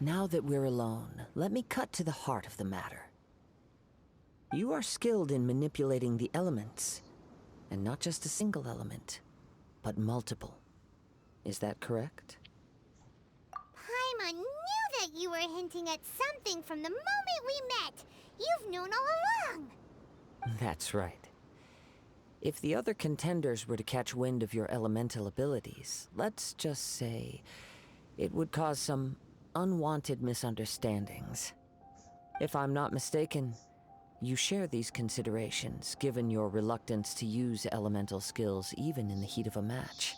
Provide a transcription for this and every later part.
Now that we're alone, let me cut to the heart of the matter. You are skilled in manipulating the elements, and not just a single element, but multiple. Is that correct? Paimon knew that you were hinting at something from the moment we met. You've known all along. That's right. If the other contenders were to catch wind of your elemental abilities, let's just say it would cause some unwanted misunderstandings. If I'm not mistaken, you share these considerations, given your reluctance to use elemental skills even in the heat of a match.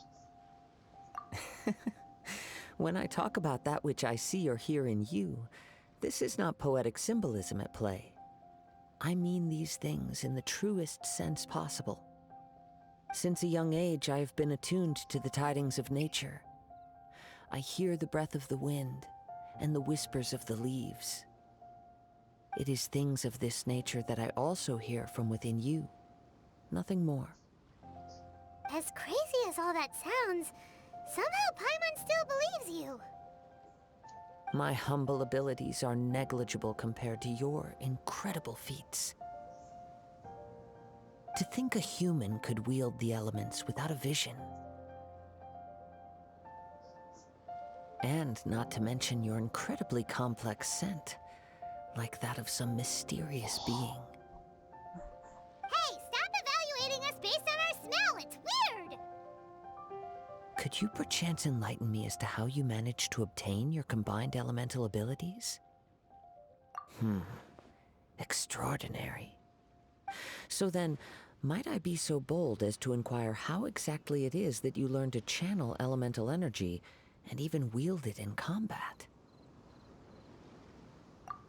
When I talk about that which I see or hear in you, this is not poetic symbolism at play. I mean these things in the truest sense possible. Since a young age, I have been attuned to the tidings of nature. I hear the breath of the wind and the whispers of the leaves. It is things of this nature that I also hear from within you. Nothing more. As crazy as all that sounds, somehow Paimon still believes you. My humble abilities are negligible compared to your incredible feats. To think a human could wield the elements without a vision. And not to mention your incredibly complex scent, like that of some mysterious being. Hey, stop evaluating us based on our smell! It's weird! Could you perchance enlighten me as to how you managed to obtain your combined elemental abilities? Extraordinary. So then, might I be so bold as to inquire how exactly it is that you learned to channel elemental energy and even wield it in combat?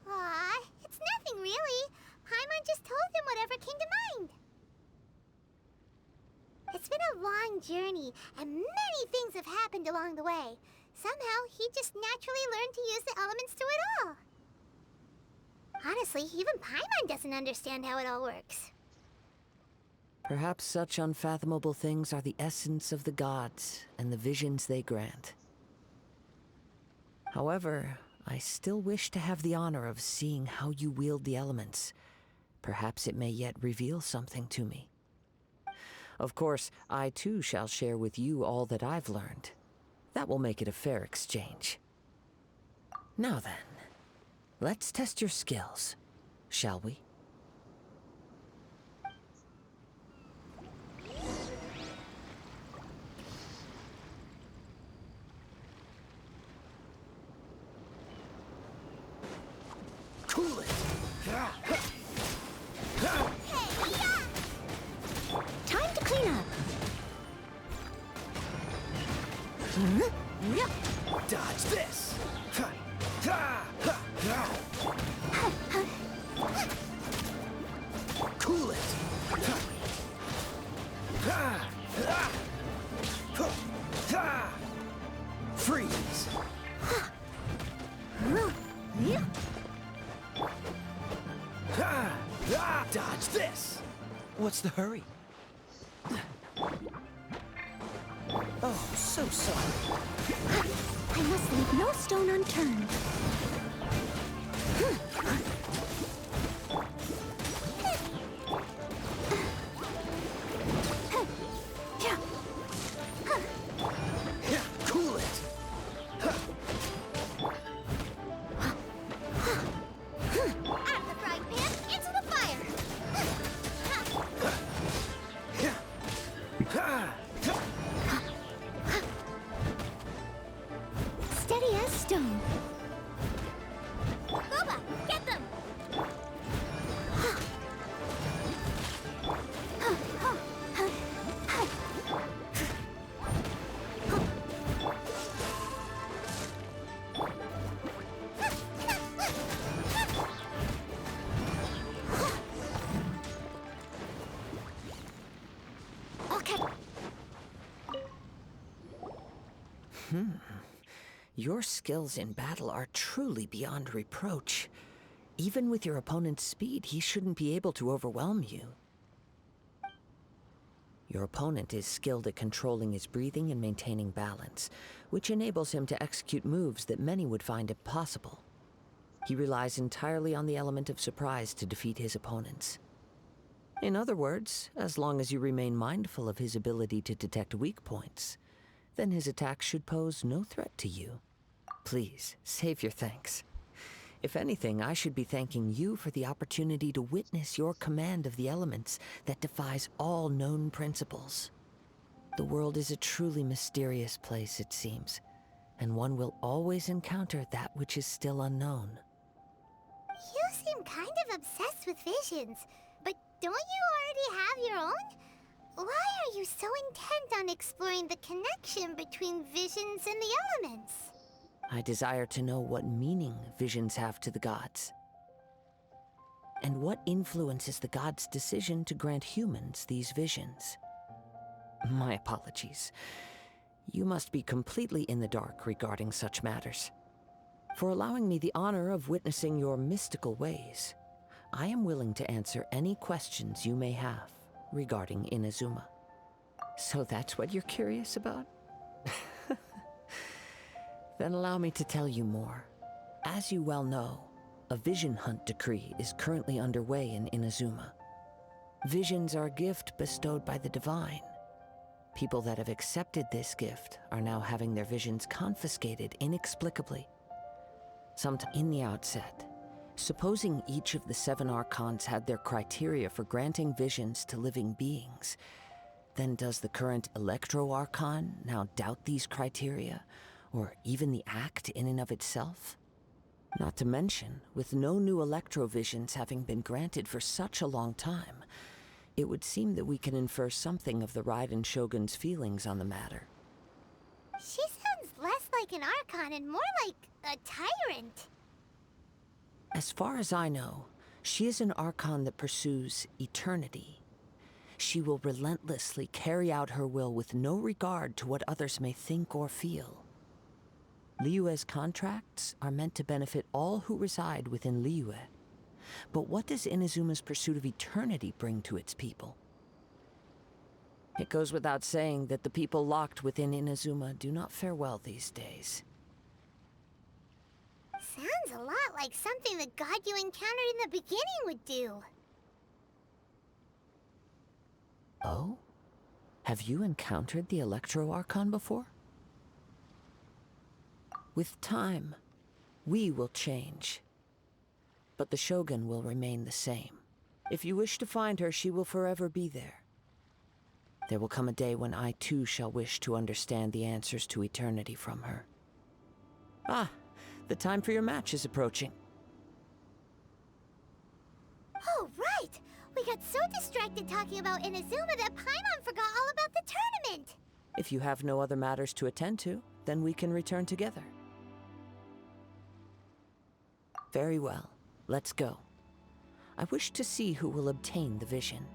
Aw, it's nothing really. Paimon just told him whatever came to mind. It's been a long journey, and many things have happened along the way. Somehow, he just naturally learned to use the elements through it all. Honestly, even Paimon doesn't understand how it all works. Perhaps such unfathomable things are the essence of the gods and the visions they grant. However, I still wish to have the honor of seeing how you wield the elements. Perhaps it may yet reveal something to me. Of course, I too shall share with you all that I've learned. That will make it a fair exchange. Now then, let's test your skills, shall we? Cool it! Time to clean up. Dodge this! Cool it! Freeze! Dodge this! What's the hurry? Oh, so sorry. I must leave no stone unturned. Cool it! Out of the frying pan, into the fire! Steady as stone. Boba, get them! Okay. Your skills in battle are truly beyond reproach. Even with your opponent's speed, he shouldn't be able to overwhelm you. Your opponent is skilled at controlling his breathing and maintaining balance, which enables him to execute moves that many would find impossible. He relies entirely on the element of surprise to defeat his opponents. In other words, as long as you remain mindful of his ability to detect weak points, then his attacks should pose no threat to you. Please, save your thanks. If anything, I should be thanking you for the opportunity to witness your command of the elements that defies all known principles. The world is a truly mysterious place, it seems, and one will always encounter that which is still unknown. You seem kind of obsessed with visions, but don't you already have your own? Why are you so intent on exploring the connection between visions and the elements? I desire to know what meaning visions have to the gods, and what influences the gods' decision to grant humans these visions. My apologies. You must be completely in the dark regarding such matters. For allowing me the honor of witnessing your mystical ways, I am willing to answer any questions you may have regarding Inazuma. So that's what you're curious about? Then allow me to tell you more. As you well know, a vision hunt decree is currently underway in Inazuma. Visions are a gift bestowed by the divine. People that have accepted this gift are now having their visions confiscated inexplicably. Sometime in the outset, supposing each of the 7 archons had their criteria for granting visions to living beings, then does the current Electro-Archon now doubt these criteria, or even the act in and of itself? Not to mention, with no new Electro-Visions having been granted for such a long time, it would seem that we can infer something of the Raiden Shogun's feelings on the matter. She sounds less like an Archon and more like a tyrant. As far as I know, she is an Archon that pursues eternity. She will relentlessly carry out her will with no regard to what others may think or feel. Liyue's contracts are meant to benefit all who reside within Liyue. But what does Inazuma's pursuit of eternity bring to its people? It goes without saying that the people locked within Inazuma do not fare well these days. Sounds a lot like something the god you encountered in the beginning would do. Oh? Have you encountered the Electro-Archon before? With time, we will change. But the Shogun will remain the same. If you wish to find her, she will forever be there. There will come a day when I too shall wish to understand the answers to eternity from her. Ah, the time for your match is approaching. Oh, right! We got so distracted talking about Inazuma that Paimon forgot all about the tournament! If you have no other matters to attend to, then we can return together. Very well. Let's go. I wish to see who will obtain the vision.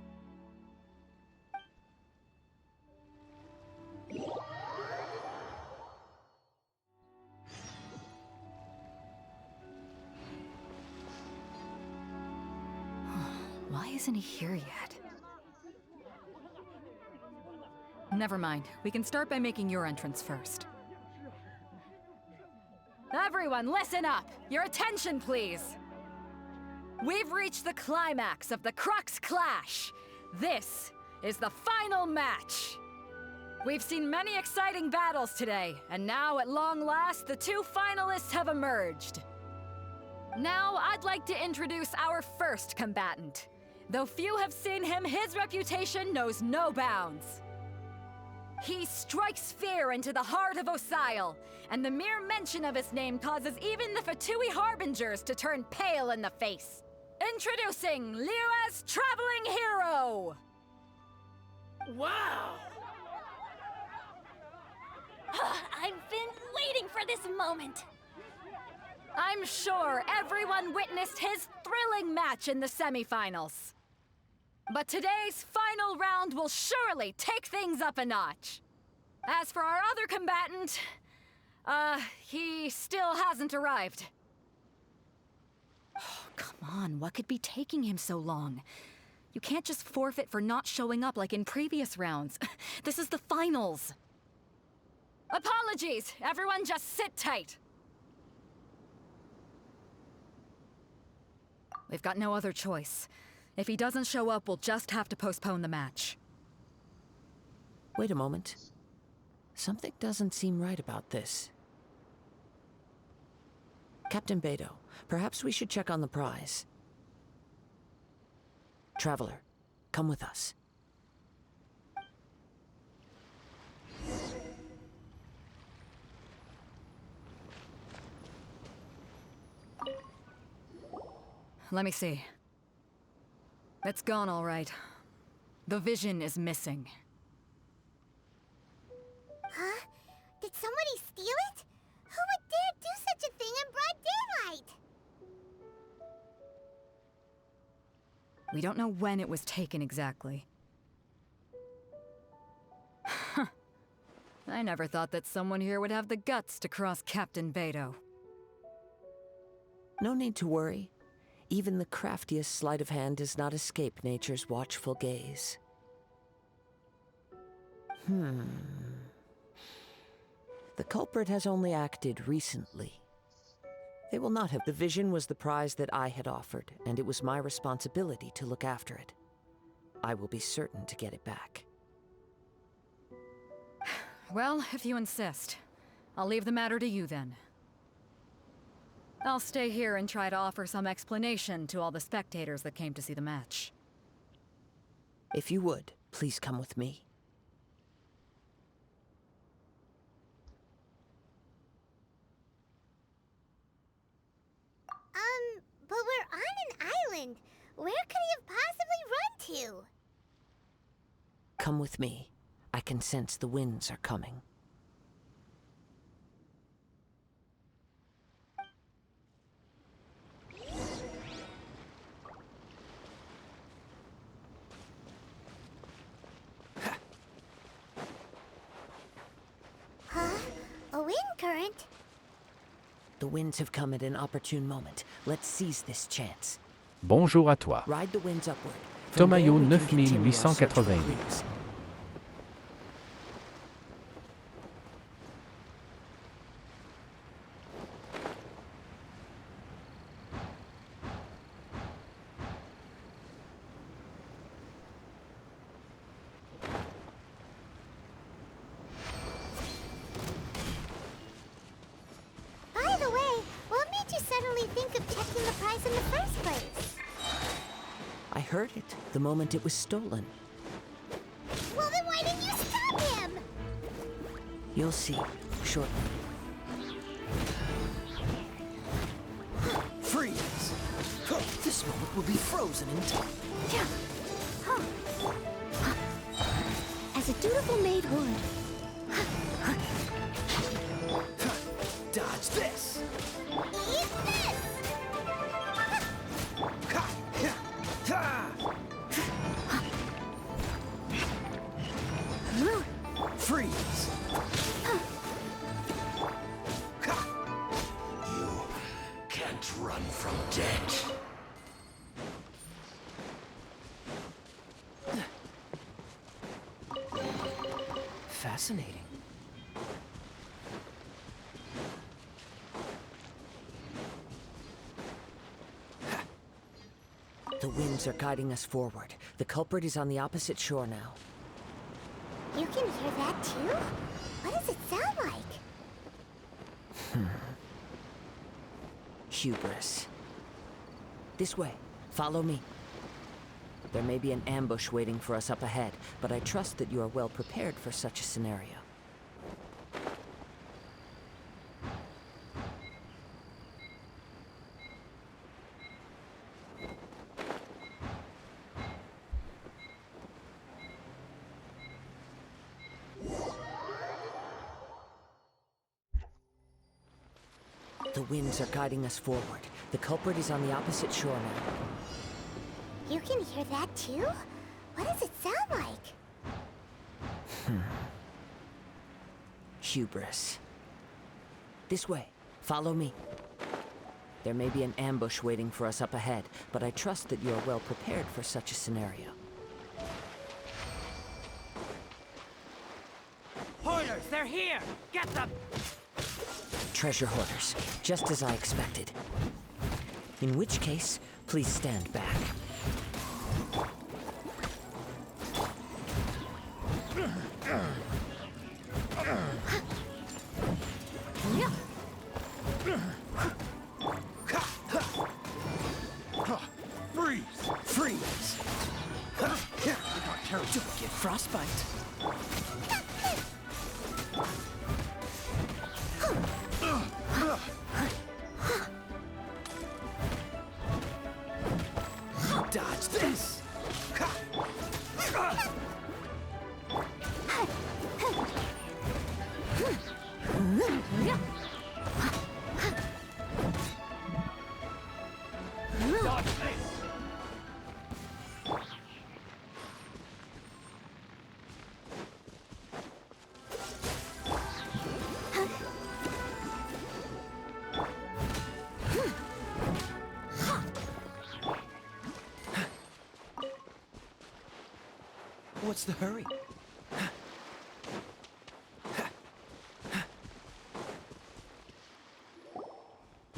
Why isn't he here yet? Never mind. We can start by making your entrance first. Everyone, listen up! Your attention, please! We've reached the climax of the Crux Clash! This is the final match! We've seen many exciting battles today, and now, at long last, the 2 finalists have emerged. Now, I'd like to introduce our first combatant. Though few have seen him, his reputation knows no bounds. He strikes fear into the heart of Osile, and the mere mention of his name causes even the Fatui Harbingers to turn pale in the face. Introducing Liyue's traveling hero! Wow! I've been waiting for this moment! I'm sure everyone witnessed his thrilling match in the semifinals. But today's final round will surely take things up a notch. As for our other combatant, he still hasn't arrived. Oh, come on, what could be taking him so long? You can't just forfeit for not showing up like in previous rounds. This is the finals. Apologies! Everyone just sit tight! We've got no other choice. If he doesn't show up, we'll just have to postpone the match. Wait a moment. Something doesn't seem right about this. Captain Beidou, perhaps we should check on the prize. Traveler, come with us. Let me see. It's gone all right. The vision is missing. Huh? Did somebody steal it? Who would dare do such a thing in broad daylight? We don't know when it was taken exactly. I never thought that someone here would have the guts to cross Captain Beidou. No need to worry. Even the craftiest sleight of hand does not escape nature's watchful gaze. The culprit has only acted recently. They will not have. The vision was the prize that I had offered, and it was my responsibility to look after it. I will be certain to get it back. Well, if you insist. I'll leave the matter to you then. I'll stay here and try to offer some explanation to all the spectators that came to see the match. If you would, please come with me. But we're on an island. Where could he have possibly run to? Come with me. I can sense the winds are coming. Huh? A wind current? The winds have come at an opportune moment. Let's seize this chance. Bonjour à toi. Ride the winds upward. From there, Tomayo we can continue our search for 9888. clues. By the way, what made you suddenly think of checking the prize in the first place? I heard it the moment it was stolen. Well, then why didn't you stop him? You'll see shortly. Freeze! This moment will be frozen in time. As a dutiful maid would. Dodge this! Eat this! Ha! Ha! Ha! Freeze! Ha! You can't run from death. Fascinating. The winds are guiding us forward. The culprit is on the opposite shore now. You can hear that too? What does it sound like? Hubris. This way. Follow me. There may be an ambush waiting for us up ahead, but I trust that you are well prepared for such a scenario. The winds are guiding us forward. The culprit is on the opposite shore now. You can hear that too? What does it sound like? Hubris. This way. Follow me. There may be an ambush waiting for us up ahead, but I trust that you are well prepared for such a scenario. Hoarders, they're here! Get them! Treasure hoarders, just as I expected. In which case, please stand back. Freeze! Freeze! Don't get frostbite. Dodge this! Dodge this! What's the hurry?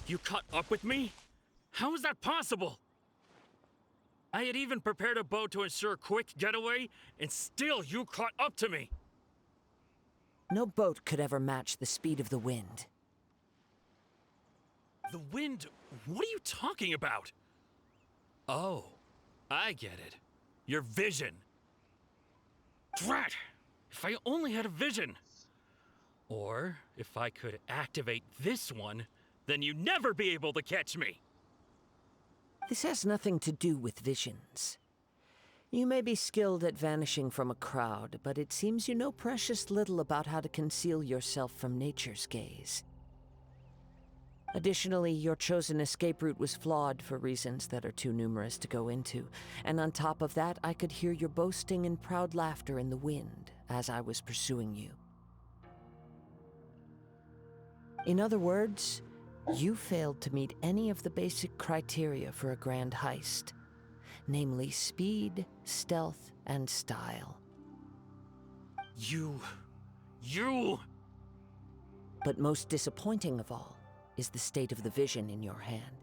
You caught up with me? How is that possible? I had even prepared a boat to ensure a quick getaway, and still you caught up to me! No boat could ever match the speed of the wind. The wind? What are you talking about? Oh, I get it. Your vision. Drat! If I only had a vision! Or, if I could activate this one, then you'd never be able to catch me! This has nothing to do with visions. You may be skilled at vanishing from a crowd, but it seems you know precious little about how to conceal yourself from nature's gaze. Additionally, your chosen escape route was flawed for reasons that are too numerous to go into, and on top of that, I could hear your boasting and proud laughter in the wind as I was pursuing you. In other words, you failed to meet any of the basic criteria for a grand heist, namely speed, stealth, and style. You... But most disappointing of all is the state of the vision in your hand.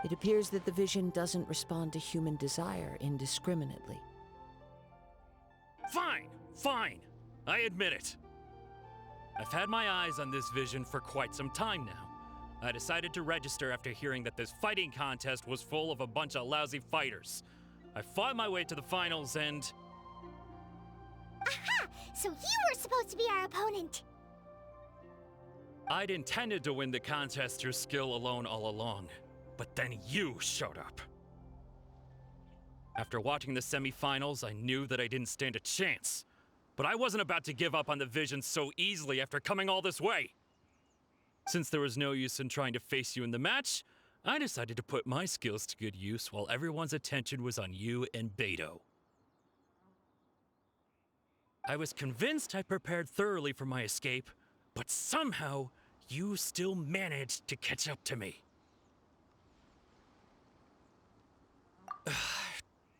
It appears that the vision doesn't respond to human desire indiscriminately. Fine! I admit it. I've had my eyes on this vision for quite some time now. I decided to register after hearing that this fighting contest was full of a bunch of lousy fighters. I fought my way to the finals and... Aha! So you were supposed to be our opponent! I'd intended to win the contest through skill alone all along, but then you showed up. After watching the semifinals, I knew that I didn't stand a chance. But I wasn't about to give up on the vision so easily after coming all this way. Since there was no use in trying to face you in the match, I decided to put my skills to good use while everyone's attention was on you and Beto. I was convinced I prepared thoroughly for my escape, but somehow you still managed to catch up to me.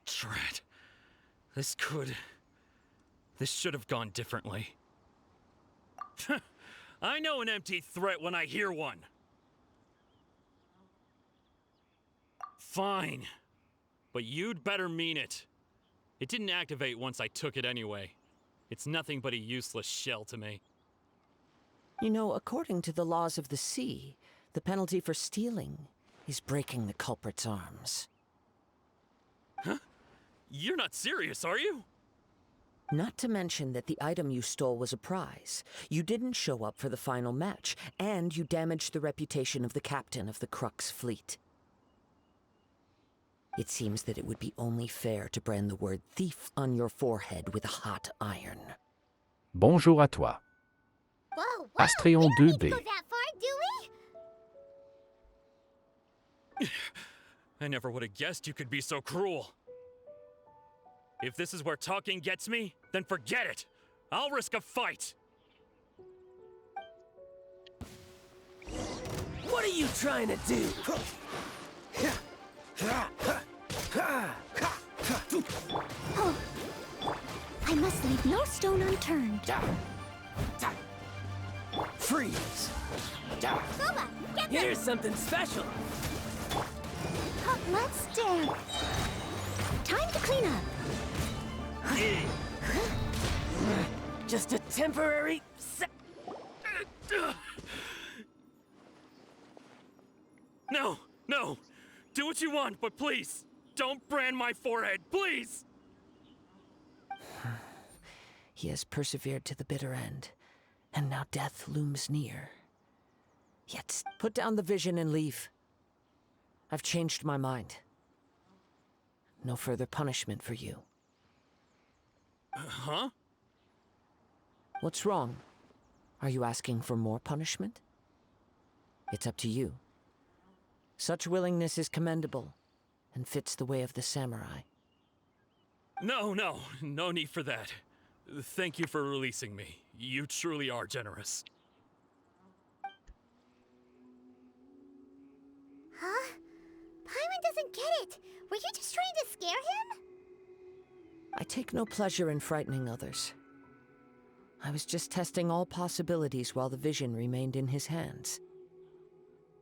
Drat. This should have gone differently. I know an empty threat when I hear one. Fine. But you'd better mean it. It didn't activate once I took it anyway. It's nothing but a useless shell to me. You know, according to the laws of the sea, the penalty for stealing is breaking the culprit's arms. Huh? You're not serious, are you? Not to mention that the item you stole was a prize. You didn't show up for the final match, and you damaged the reputation of the captain of the Crux fleet. It seems that it would be only fair to brand the word thief on your forehead with a hot iron. Bonjour à toi. Whoa, Astréon we don't need to 2B. go that far, do we? I never would have guessed you could be so cruel. If this is where talking gets me, then forget it. I'll risk a fight. What are you trying to do? Oh. I must leave no stone unturned. Freeze! Kuma, get them! Here's something special. Let's dance. Time to clean up. Just a temporary No, no! Do what you want, but please, don't brand my forehead, please! He has persevered to the bitter end, and now death looms near. Yet, put down the vision and leave. I've changed my mind. No further punishment for you. Huh? What's wrong? Are you asking for more punishment? It's up to you. Such willingness is commendable, and fits the way of the samurai. No need for that. Thank you for releasing me. You truly are generous. Huh? Paimon doesn't get it. Were you just trying to scare him? I take no pleasure in frightening others. I was just testing all possibilities while the vision remained in his hands.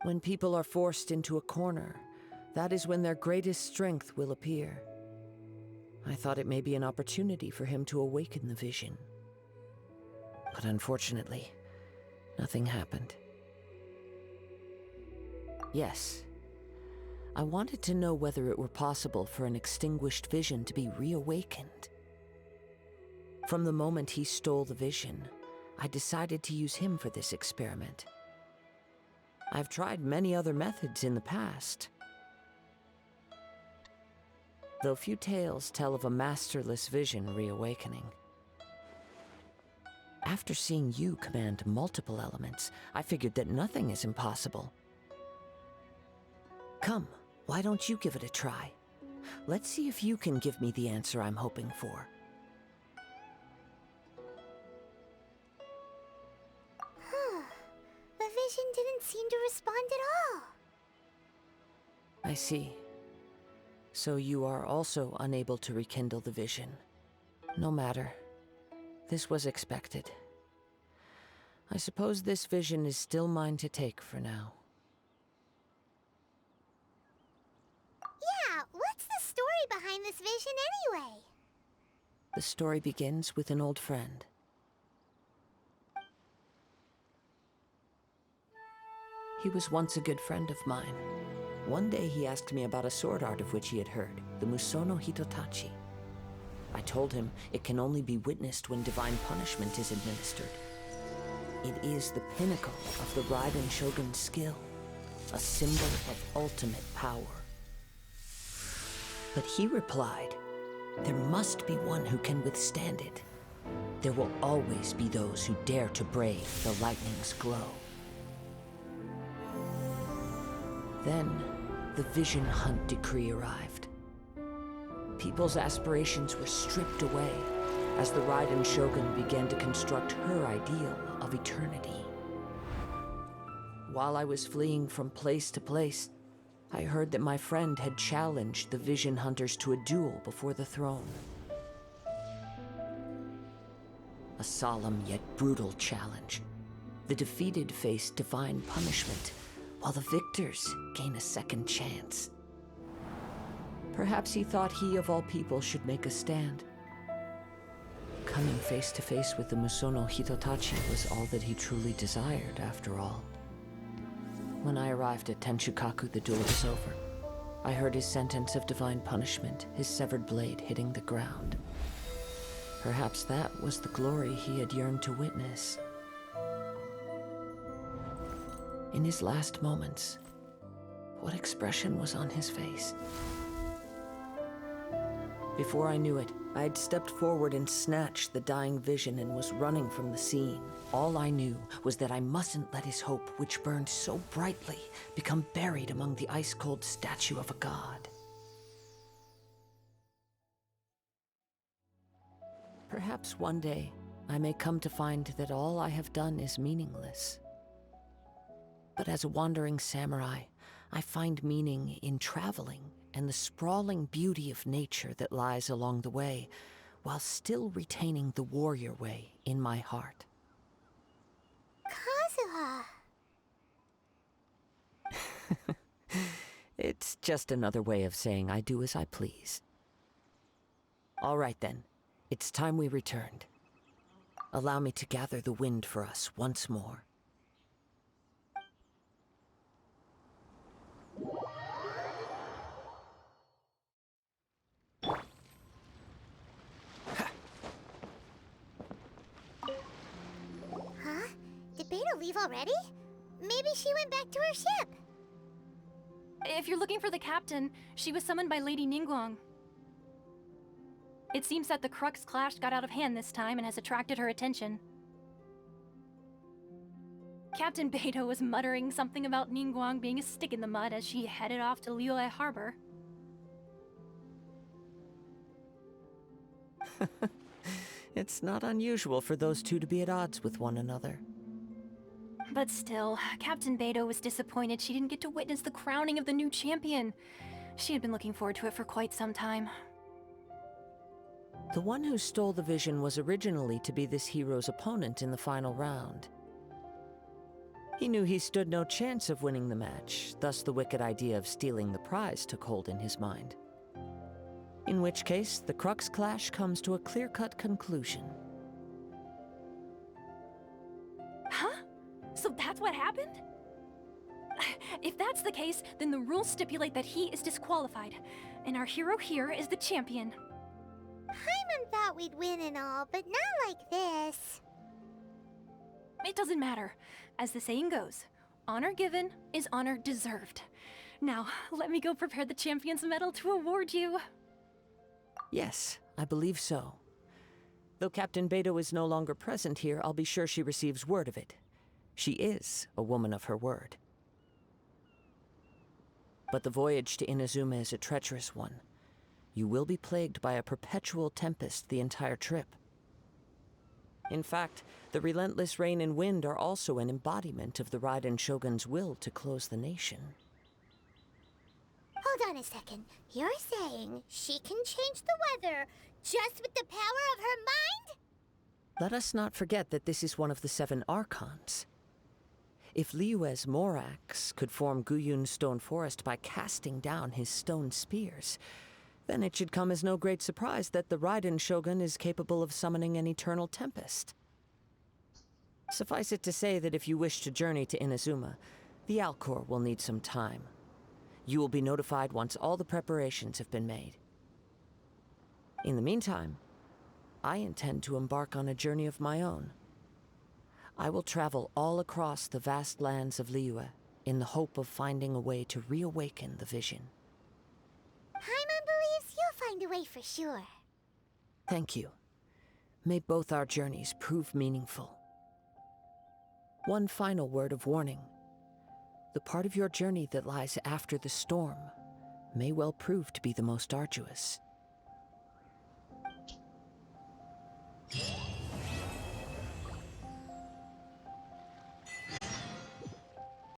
When people are forced into a corner, that is when their greatest strength will appear. I thought it may be an opportunity for him to awaken the vision. But unfortunately, nothing happened. Yes, I wanted to know whether it were possible for an extinguished vision to be reawakened. From the moment he stole the vision, I decided to use him for this experiment. I've tried many other methods in the past, though few tales tell of a masterless vision reawakening. After seeing you command multiple elements, I figured that nothing is impossible. Come, why don't you give it a try? Let's see if you can give me the answer I'm hoping for. The vision didn't seem to respond at all. I see. So you are also unable to rekindle the vision. No matter. This was expected. I suppose this vision is still mine to take for now. Yeah, what's the story behind this vision anyway? The story begins with an old friend. He was once a good friend of mine. One day he asked me about a sword art of which he had heard, the Musono Hitotachi. I told him it can only be witnessed when divine punishment is administered. It is the pinnacle of the Raiden Shogun's skill, a symbol of ultimate power. But he replied, there must be one who can withstand it. There will always be those who dare to brave the lightning's glow. Then, the Vision Hunt decree arrived. People's aspirations were stripped away as the Raiden Shogun began to construct her ideal of eternity. While I was fleeing from place to place, I heard that my friend had challenged the Vision Hunters to a duel before the throne. A solemn yet brutal challenge. The defeated face divine punishment, while the victors gain a second chance. Perhaps he thought he of all people should make a stand. Coming face to face with the Musono Hitotachi was all that he truly desired, after all. When I arrived at Tenshukaku, the duel was over. I heard his sentence of divine punishment, his severed blade hitting the ground. Perhaps that was the glory he had yearned to witness. In his last moments, what expression was on his face? Before I knew it, I had stepped forward and snatched the dying vision and was running from the scene. All I knew was that I mustn't let his hope, which burned so brightly, become buried among the ice-cold statue of a god. Perhaps one day, I may come to find that all I have done is meaningless. But as a wandering samurai, I find meaning in traveling and the sprawling beauty of nature that lies along the way, while still retaining the warrior way in my heart. Kazuha. It's just another way of saying I do as I please. All right then, it's time we returned. Allow me to gather the wind for us once more. Huh? Did Beta leave already? Maybe she went back to her ship. If you're looking for the captain, she was summoned by Lady Ningguang. It seems that the Crux clash got out of hand this time and has attracted her attention. Captain Beidou was muttering something about Ningguang being a stick in the mud as she headed off to Liyue Harbor. It's not unusual for those two to be at odds with one another. But still, Captain Beidou was disappointed she didn't get to witness the crowning of the new champion. She had been looking forward to it for quite some time. The one who stole the vision was originally to be this hero's opponent in the final round. He knew he stood no chance of winning the match, thus the wicked idea of stealing the prize took hold in his mind. In which case, the Crux clash comes to a clear-cut conclusion. Huh? So that's what happened? If that's the case, then the rules stipulate that he is disqualified, and our hero here is the champion. Paimon thought we'd win and all, but not like this. It doesn't matter. As the saying goes, honor given is honor deserved. Now, let me go prepare the champion's medal to award you. Yes, I believe so. Though Captain Beidou is no longer present here, I'll be sure she receives word of it. She is a woman of her word. But the voyage to Inazuma is a treacherous one. You will be plagued by a perpetual tempest the entire trip. In fact, the relentless rain and wind are also an embodiment of the Raiden Shogun's will to close the nation. Hold on a second. You're saying she can change the weather just with the power of her mind? Let us not forget that this is one of the 7 Archons. If Liyue's Morax could form Guyun's stone forest by casting down his stone spears, then it should come as no great surprise that the Raiden Shogun is capable of summoning an eternal tempest. Suffice it to say that if you wish to journey to Inazuma, the Alcor will need some time. You will be notified once all the preparations have been made. In the meantime, I intend to embark on a journey of my own. I will travel all across the vast lands of Liyue in the hope of finding a way to reawaken the vision. Paimon believes you'll find a way for sure. Thank you. May both our journeys prove meaningful. One final word of warning. The part of your journey that lies after the storm may well prove to be the most arduous.